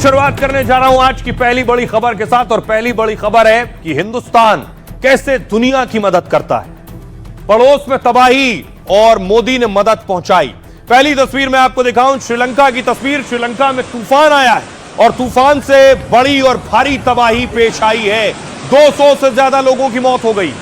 शुरुआत करने जा रहा हूं आज की पहली बड़ी खबर के साथ और पहली बड़ी खबर है कि हिंदुस्तान कैसे दुनिया की मदद करता है। पड़ोस में तबाही और मोदी ने मदद पहुंचाई। पहली तस्वीर मैं आपको दिखाऊं श्रीलंका की तस्वीर। श्रीलंका में तूफान आया है और तूफान से बड़ी और भारी तबाही पेश आई है। 200 से ज्यादा लोगों की मौत हो गई।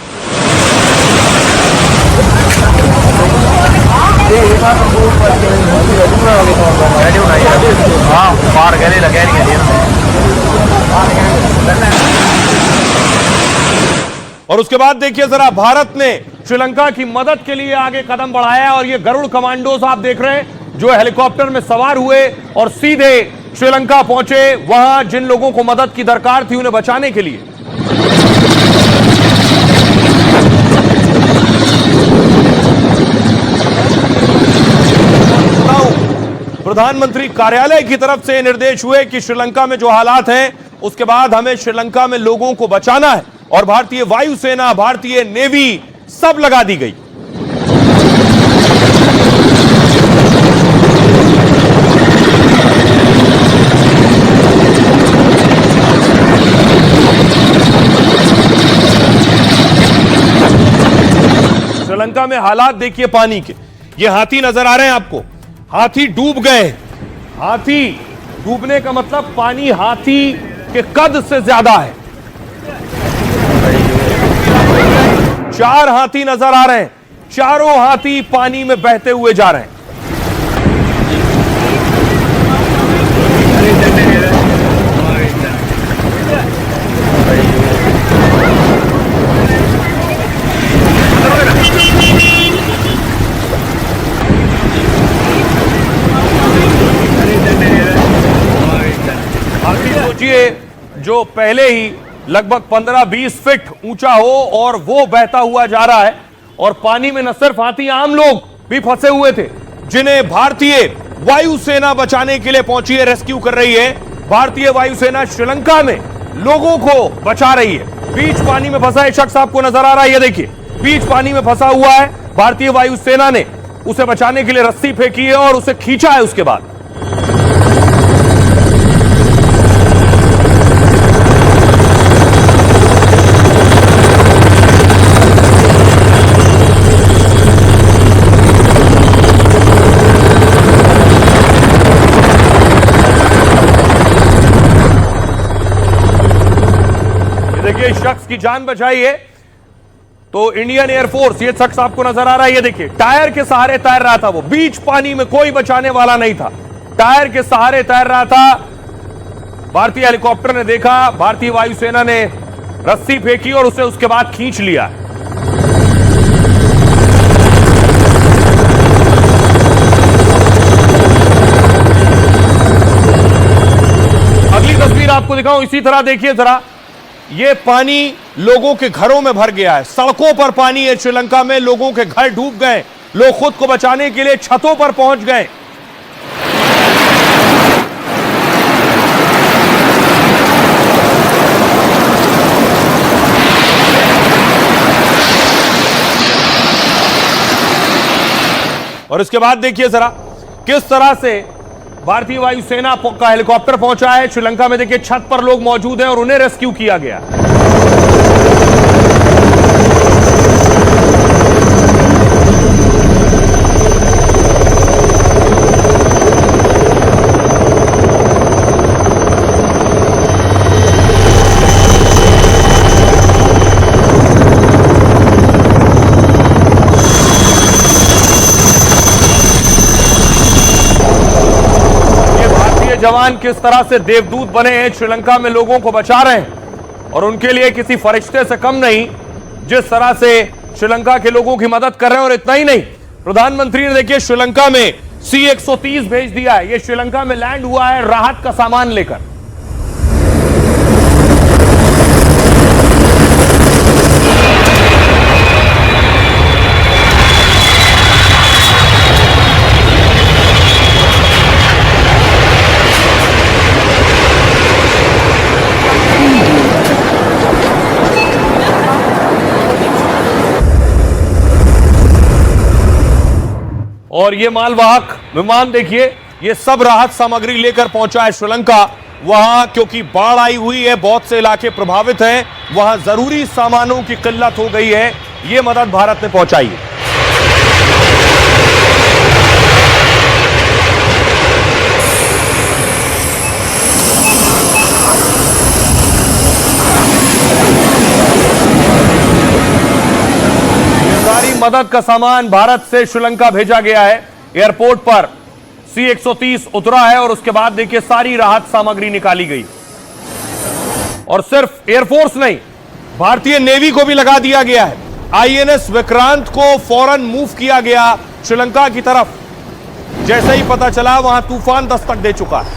और उसके बाद देखिए जरा, भारत ने श्रीलंका की मदद के लिए आगे कदम बढ़ाया और ये गरुड़ कमांडोज आप देख रहे हैं जो हेलीकॉप्टर में सवार हुए और सीधे श्रीलंका पहुंचे वहां जिन लोगों को मदद की दरकार थी उन्हें बचाने के लिए। प्रधानमंत्री कार्यालय की तरफ से निर्देश हुए कि श्रीलंका में जो हालात हैं उसके बाद हमें श्रीलंका में लोगों को बचाना है और भारतीय वायुसेना, भारतीय नेवी सब लगा दी गई। श्रीलंका में हालात देखिए पानी के। ये हाथी नजर आ रहे हैं आपको, हाथी डूब गए। हाथी डूबने का मतलब पानी हाथी के कद से ज्यादा है। 4 हाथी नजर आ रहे हैं, चारों हाथी पानी में बहते हुए जा रहे हैं। सोचिए जो पहले ही लगभग 15-20 फीट ऊंचा हो और वो बहता हुआ जा रहा है और पानी में न सिर्फ हाथी, आम लोग भी फंसे हुए थे जिन्हें भारतीय वायुसेना बचाने के लिए पहुंची है, रेस्क्यू कर रही है। भारतीय वायुसेना श्रीलंका में लोगों को बचा रही है। बीच पानी में फंसा एक शख्स आपको नजर आ रहा है, ये देखिए बीच पानी में फंसा हुआ है। भारतीय वायुसेना ने उसे बचाने के लिए रस्सी फेंकी है और उसे खींचा है। उसके बाद देखिए शख्स की जान बचाई है तो इंडियन एयरफोर्स, ये शख्स आपको नजर आ रहा है, ये देखिए टायर के सहारे तैर रहा था। वो बीच पानी में कोई बचाने वाला नहीं था, टायर के सहारे तैर रहा था। भारतीय हेलीकॉप्टर ने देखा, भारतीय वायुसेना ने रस्सी फेंकी और उसे उसके बाद खींच लिया। अगली तस्वीर आपको दिखाऊं इसी तरह, देखिए जरा, ये पानी लोगों के घरों में भर गया है। सड़कों पर पानी है श्रीलंका में, लोगों के घर डूब गए। लोग खुद को बचाने के लिए छतों पर पहुंच गए। और इसके बाद देखिए जरा किस तरह से भारतीय वायुसेना का हेलीकॉप्टर पहुंचा है श्रीलंका में। देखिए छत पर लोग मौजूद हैं और उन्हें रेस्क्यू किया गया। जवान किस तरह से देवदूत बने हैं, श्रीलंका में लोगों को बचा रहे हैं और उनके लिए किसी फरिश्ते से कम नहीं जिस तरह से श्रीलंका के लोगों की मदद कर रहे हैं। और इतना ही नहीं, प्रधानमंत्री ने देखिए श्रीलंका में C-130 भेज दिया है। ये श्रीलंका में लैंड हुआ है राहत का सामान लेकर। और ये मालवाहक विमान देखिए, ये सब राहत सामग्री लेकर पहुंचा है श्रीलंका वहां क्योंकि बाढ़ आई हुई है, बहुत से इलाके प्रभावित हैं, वहां जरूरी सामानों की किल्लत हो गई है, यह मदद भारत ने पहुंचाई है। सारी मदद का सामान भारत से श्रीलंका भेजा गया है। एयरपोर्ट पर C-130 उतरा है और उसके बाद देखिए सारी राहत सामग्री निकाली गई। और सिर्फ एयरफोर्स नहीं, भारतीय नेवी को भी लगा दिया गया है। INS विक्रांत को फौरन मूव किया गया श्रीलंका की तरफ। जैसे ही पता चला वहां तूफान दस्तक दे चुका है।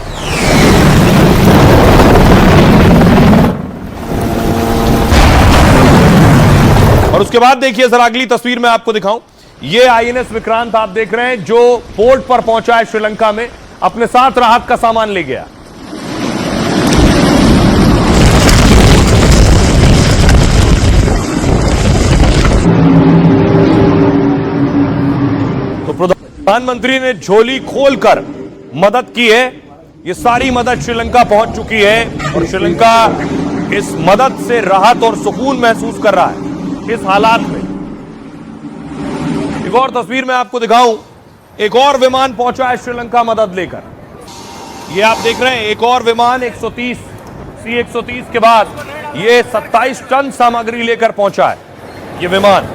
और उसके बाद देखिए जरा अगली तस्वीर में आपको दिखाऊं, ये INS विक्रांत आप देख रहे हैं जो पोर्ट पर पहुंचा है श्रीलंका में, अपने साथ राहत का सामान ले गया। तो प्रधानमंत्री ने झोली खोलकर मदद की है। ये सारी मदद श्रीलंका पहुंच चुकी है और श्रीलंका इस मदद से राहत और सुकून महसूस कर रहा है इस हालात में। एक और तस्वीर में आपको दिखाऊं, एक और विमान पहुंचा है श्रीलंका मदद लेकर। ये आप देख रहे हैं एक और विमान 130 C-130 के बाद ये 27 टन सामग्री लेकर पहुंचा है ये विमान।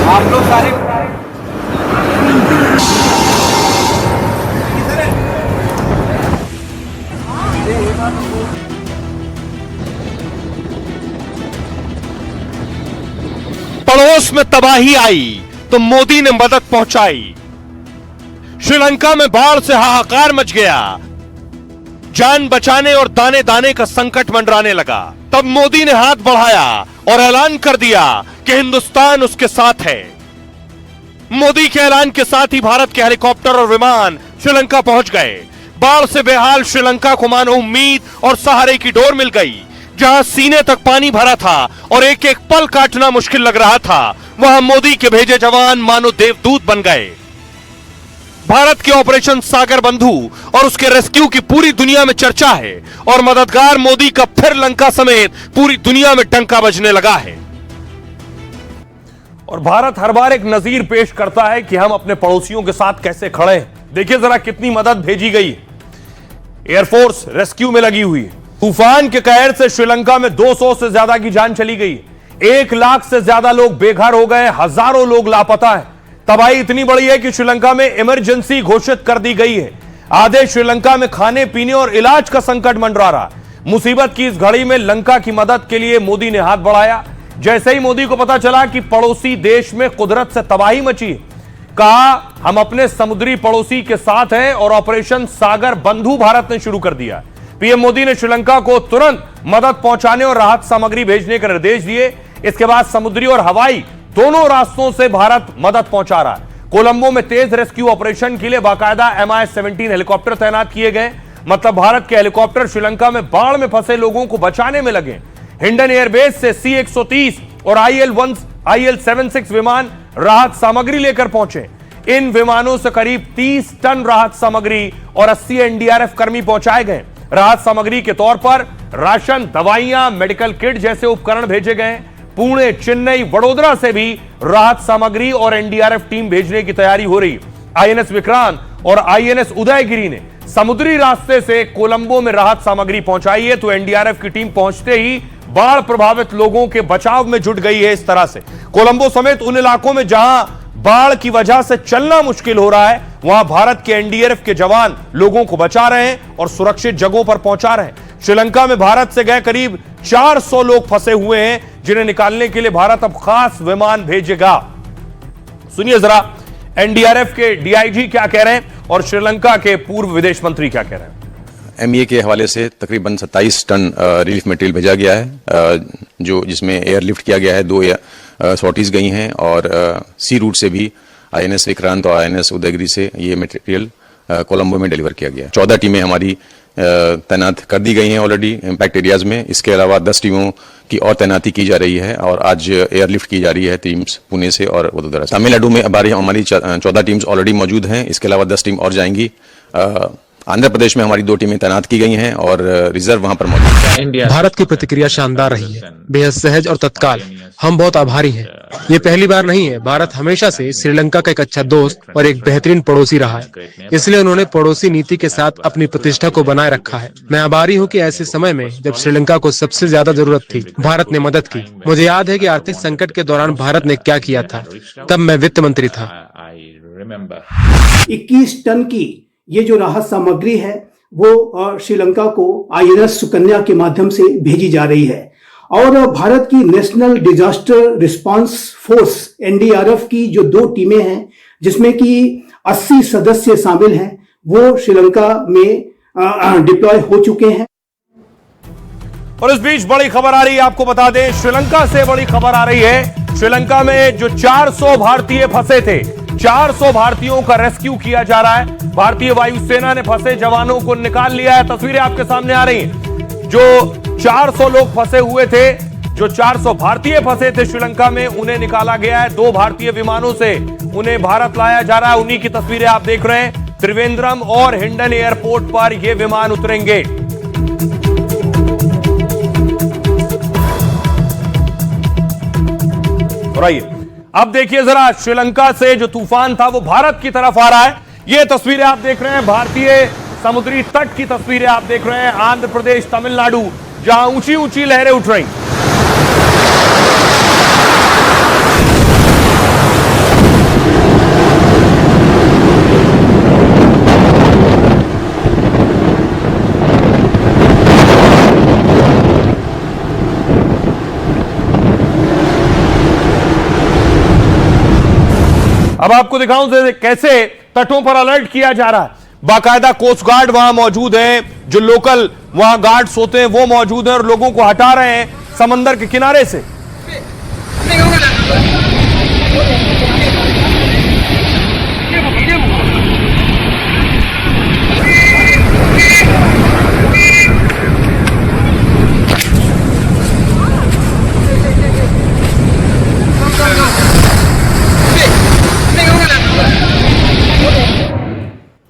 आप लोग सारे पड़ोस में तबाही आई तो मोदी ने मदद पहुंचाई। श्रीलंका में बाढ़ से हाहाकार मच गया, जान बचाने और दाने दाने का संकट मंडराने लगा। तब मोदी ने हाथ बढ़ाया और ऐलान कर दिया कि हिंदुस्तान उसके साथ है। मोदी के ऐलान के साथ ही भारत के हेलीकॉप्टर और विमान श्रीलंका पहुंच गए। बाढ़ से बेहाल श्रीलंका को मानो उम्मीद और सहारे की डोर मिल गई। जहां सीने तक पानी भरा था और एक एक पल काटना मुश्किल लग रहा था, वहां मोदी के भेजे जवान मानो देवदूत बन गए। भारत के ऑपरेशन सागर बंधु और उसके रेस्क्यू की पूरी दुनिया में चर्चा है और मददगार मोदी का फिर लंका समेत पूरी दुनिया में डंका बजने लगा है। और भारत हर बार एक नजीर पेश करता है कि हम अपने पड़ोसियों के साथ कैसे खड़े हैं। देखिए जरा कितनी मदद भेजी गई। एयरफोर्स रेस्क्यू में लगी हुई है। तूफान के कहर से श्रीलंका में 200 से ज्यादा की जान चली गई। 1 लाख से ज्यादा लोग बेघर हो गए, हजारों लोग लापता है। तबाही इतनी बड़ी है कि श्रीलंका में इमरजेंसी घोषित कर दी गई है। आधे श्रीलंका में खाने पीने और इलाज का संकट मंडरा रहा। मुसीबत की इस घड़ी में लंका की मदद के लिए मोदी ने हाथ बढ़ाया। जैसे ही मोदी को पता चला कि पड़ोसी देश में कुदरत से तबाही मची, कहा हम अपने समुद्री पड़ोसी के साथ हैं और ऑपरेशन सागर बंधु भारत ने शुरू कर दिया। पीएम मोदी ने श्रीलंका को तुरंत मदद पहुंचाने और राहत सामग्री भेजने के निर्देश दिए। इसके बाद समुद्री और हवाई दोनों रास्तों से भारत मदद पहुंचा रहा है। कोलंबो में तेज रेस्क्यू ऑपरेशन के लिए बाकायदा Mi-17 हेलीकॉप्टर तैनात किए गए। मतलब भारत के हेलीकॉप्टर श्रीलंका में बाढ़ में फंसे लोगों को बचाने में लगे। हिंडन एयरबेस से C-130 और IL-76 विमान राहत सामग्री लेकर पहुंचे। इन विमानों से करीब 30 टन राहत सामग्री और 80 NDRF कर्मी पहुंचाए गए। राहत सामग्री के तौर पर राशन, दवाइयां, मेडिकल किट जैसे उपकरण भेजे गए। पुणे, चेन्नई, वडोदरा से भी राहत सामग्री और NDRF टीम भेजने की तैयारी हो रही। INS विक्रांत और INS उदयगिरी ने समुद्री रास्ते से कोलंबो में राहत सामग्री पहुंचाई है, तो NDRF की टीम पहुंचते ही बाढ़ प्रभावित लोगों के बचाव में जुट गई है। इस तरह से कोलंबो समेत उन इलाकों में जहां बाढ़ की वजह से चलना मुश्किल हो रहा है, वहां भारत के NDRF के जवान लोगों को बचा रहे हैं और सुरक्षित जगहों पर पहुंचा रहे हैं। श्रीलंका में भारत से गए करीब 400 लोग फंसे हुए हैं, जिन्हें निकालने के लिए भारत अब खास विमान भेजेगा। सुनिए जरा NDRF के DIG क्या कह रहे हैं और श्रीलंका के पूर्व विदेश मंत्री क्या कह रहे हैं। MEA के हवाले से तकरीबन 27 टन रिलीफ मटेरियल भेजा गया है, जो जिसमें एयरलिफ्ट किया गया है। 2 सॉर्टीज गई हैं और सी रूट से भी INS विक्रांत और INS उदयगिरी से ये मटेरियल कोलंबो में डिलीवर किया गया। 14 टीमें हमारी तैनात कर दी गई हैं ऑलरेडी इम्पैक्ट एरियाज में। इसके अलावा 10 टीमों की और तैनाती की जा रही है और आज एयरलिफ्ट की जा रही है टीम्स पुणे से और वडोदरा से। तमिलनाडु में हमारी 14 टीम्स ऑलरेडी मौजूद हैं। इसके अलावा 10 टीम और जाएंगी। आंध्र प्रदेश में हमारी 2 टीमें तैनात की गई हैं और रिजर्व वहां पर मौजूद है। भारत की प्रतिक्रिया शानदार रही है, बेहद सहज और तत्काल। हम बहुत आभारी हैं। ये पहली बार नहीं है। भारत हमेशा से श्रीलंका का एक अच्छा दोस्त और एक बेहतरीन पड़ोसी रहा है, इसलिए उन्होंने पड़ोसी नीति के साथ अपनी प्रतिष्ठा को बनाए रखा है। मैं आभारी हूँ कि ऐसे समय में जब श्रीलंका को सबसे ज्यादा जरूरत थी, भारत ने मदद की। मुझे याद है कि आर्थिक संकट के दौरान भारत ने क्या किया था। तब मैं वित्त मंत्री था। 21 टन की ये जो राहत सामग्री है वो श्रीलंका को INS सुकन्या के माध्यम से भेजी जा रही है और भारत की national disaster response force NDRF की जो 2 टीमें हैं जिसमें कि 80 सदस्य शामिल हैं, वो श्रीलंका में डिप्लॉय हो चुके हैं। और इस बीच बड़ी खबर आ रही है, आपको बता दें श्रीलंका से बड़ी खबर आ रही है। श्रीलंका में जो 400 भारतीय फंसे थे, 400 भारतीयों का रेस्क्यू किया जा रहा है। भारतीय वायुसेना ने फंसे जवानों को निकाल लिया है। तस्वीरें आपके सामने आ रही हैं। जो 400 लोग फंसे हुए थे, जो 400 भारतीय फंसे थे श्रीलंका में, उन्हें निकाला गया है। 2 भारतीय विमानों से उन्हें भारत लाया जा रहा है। उन्हीं की तस्वीरें आप देख रहे हैं। त्रिवेंद्रम और हिंडन एयरपोर्ट पर ये विमान उतरेंगे। और आइए अब देखिए जरा, श्रीलंका से जो तूफान था वो भारत की तरफ आ रहा है। ये तस्वीरें आप देख रहे हैं, भारतीय समुद्री तट की तस्वीरें आप देख रहे हैं। आंध्र प्रदेश, तमिलनाडु, जहां ऊंची ऊंची लहरें उठ रही। अब आपको दिखाऊं कैसे तटों पर अलर्ट किया जा रहा है। बाकायदा कोस्ट गार्ड वहां मौजूद है, जो लोकल वहां गार्ड्स होते हैं वो मौजूद हैं और लोगों को हटा रहे हैं समंदर के किनारे से।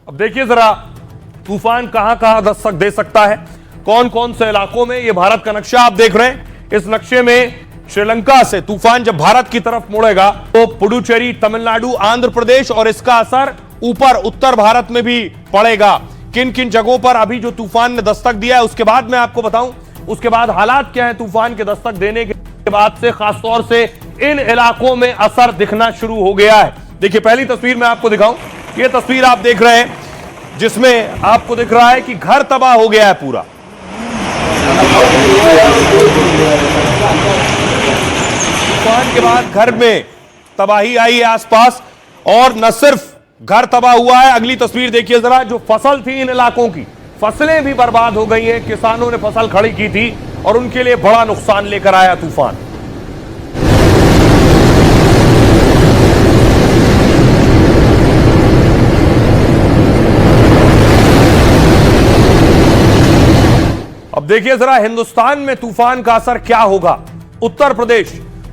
अब देखिए जरा तूफान कहां कहां दस्तक दे सकता है, कौन कौन से इलाकों में। ये भारत का नक्शा आप देख रहे हैं। इस नक्शे में श्रीलंका से तूफान जब भारत की तरफ मुड़ेगा तो पुडुचेरी, तमिलनाडु, आंध्र प्रदेश और इसका असर ऊपर उत्तर भारत में भी पड़ेगा। किन किन जगहों पर अभी जो तूफान ने दस्तक दिया है उसके बाद मैं आपको बताऊं, उसके बाद हालात क्या है तूफान के दस्तक देने के बाद से। खासतौर से इन इलाकों में असर दिखना शुरू हो गया है। देखिए पहली तस्वीर मैं आपको दिखाऊं, ये तस्वीर आप देख रहे हैं जिसमें आपको दिख रहा है कि घर तबाह हो गया है पूरा। तूफान के बाद घर में तबाही आई है आसपास, और न सिर्फ घर तबाह हुआ है। अगली तस्वीर देखिए जरा, जो फसल थी इन इलाकों की, फसलें भी बर्बाद हो गई हैं। किसानों ने फसल खड़ी की थी और उनके लिए बड़ा नुकसान लेकर आया तूफान। अब देखिए जरा हिंदुस्तान में तूफान का असर क्या होगा। उत्तर प्रदेश,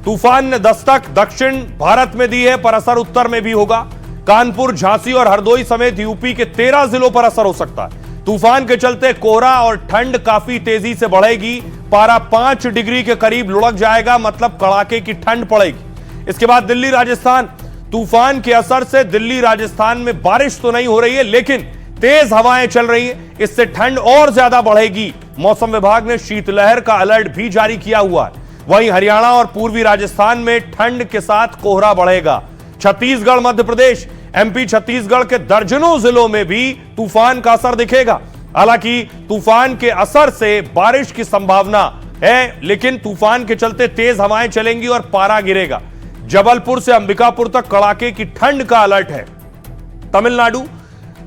तूफान ने दस्तक दक्षिण भारत में दी है, पर असर उत्तर में भी होगा। कानपुर, झांसी और हरदोई समेत यूपी के 13 जिलों पर असर हो सकता है। तूफान के चलते कोहरा और ठंड काफी तेजी से बढ़ेगी। पारा 5 डिग्री के करीब लुढ़क जाएगा, मतलब कड़ाके की ठंड पड़ेगी। इसके बाद दिल्ली, राजस्थान, तूफान के असर से दिल्ली राजस्थान में बारिश तो नहीं हो रही है, लेकिन तेज हवाएं चल रही हैं, इससे ठंड और ज्यादा बढ़ेगी। मौसम विभाग ने शीतलहर का अलर्ट भी जारी किया हुआ है। वहीं हरियाणा और पूर्वी राजस्थान में ठंड के साथ कोहरा बढ़ेगा। छत्तीसगढ़, मध्य प्रदेश, MP, छत्तीसगढ़ के दर्जनों जिलों में भी तूफान का असर दिखेगा। हालांकि तूफान के असर से बारिश की संभावना है, लेकिन तूफान के चलते तेज हवाएं चलेंगी और पारा गिरेगा। जबलपुर से अंबिकापुर तक कड़ाके की ठंड का अलर्ट है। तमिलनाडु,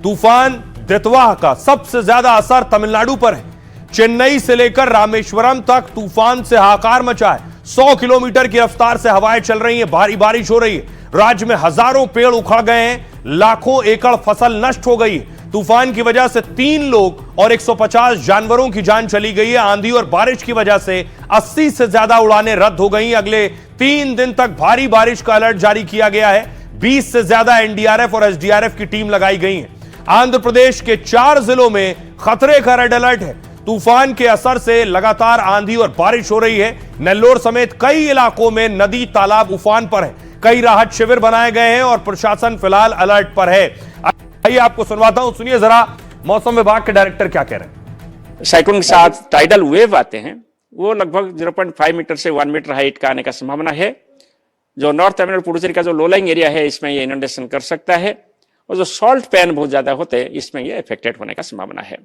तूफान दितवाह का सबसे ज्यादा असर तमिलनाडु पर है। चेन्नई से लेकर रामेश्वरम तक तूफान से हाहाकार मचा है। 100 किलोमीटर की रफ्तार से हवाएं चल रही हैं, भारी बारिश हो रही है। राज्य में हजारों पेड़ उखड़ गए हैं, लाखों एकड़ फसल नष्ट हो गई है। तूफान की वजह से 3 लोग और 150 जानवरों की जान चली गई है। आंधी और बारिश की वजह से 80 से ज्यादा उड़ानें रद्द हो गई। अगले 3 दिन तक भारी बारिश का अलर्ट जारी किया गया है। 20 से ज्यादा एनडीआरएफ और एसडीआरएफ की टीम लगाई गई है। आंध्र प्रदेश के 4 जिलों में खतरे का रेड अलर्ट है। तूफान के असर से लगातार आंधी और बारिश हो रही है। नेल्लोर समेत कई इलाकों में नदी तालाब उफान पर है। कई राहत शिविर बनाए गए हैं और प्रशासन फिलहाल अलर्ट पर है। आइए आपको सुनवाता हूं, सुनिए जरा मौसम विभाग के डायरेक्टर क्या कह रहे हैं। साइक्लोन के साथ टाइडल वेव आते हैं, वो लगभग 0.5 मीटर से 1 मीटर हाइट का आने का संभावना है। जो नॉर्थ तमिलनाडु पुडुचेरी का जो लो लाइंग एरिया है, इसमें ये इनंडेशन कर सकता है। और जो सॉल्ट पैन बहुत ज्यादा होते हैं, इसमें ये अफेक्टेड होने का संभावना है।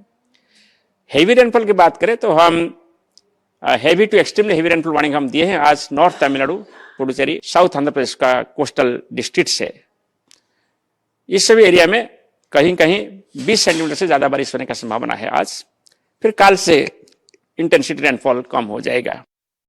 हेवी रेनफॉल की बात करें तो हम heavy to extremely heavy rainfall warning हम दिए हैं आज नॉर्थ तमिलनाडु, पुडुचेरी, साउथ आंध्र प्रदेश का कोस्टल डिस्ट्रिक्ट से। इस सभी एरिया में कहीं कहीं 20 सेंटीमीटर से ज्यादा बारिश होने का संभावना है आज। फिर काल से इंटेंसिटी रेनफॉल कम हो जाएगा।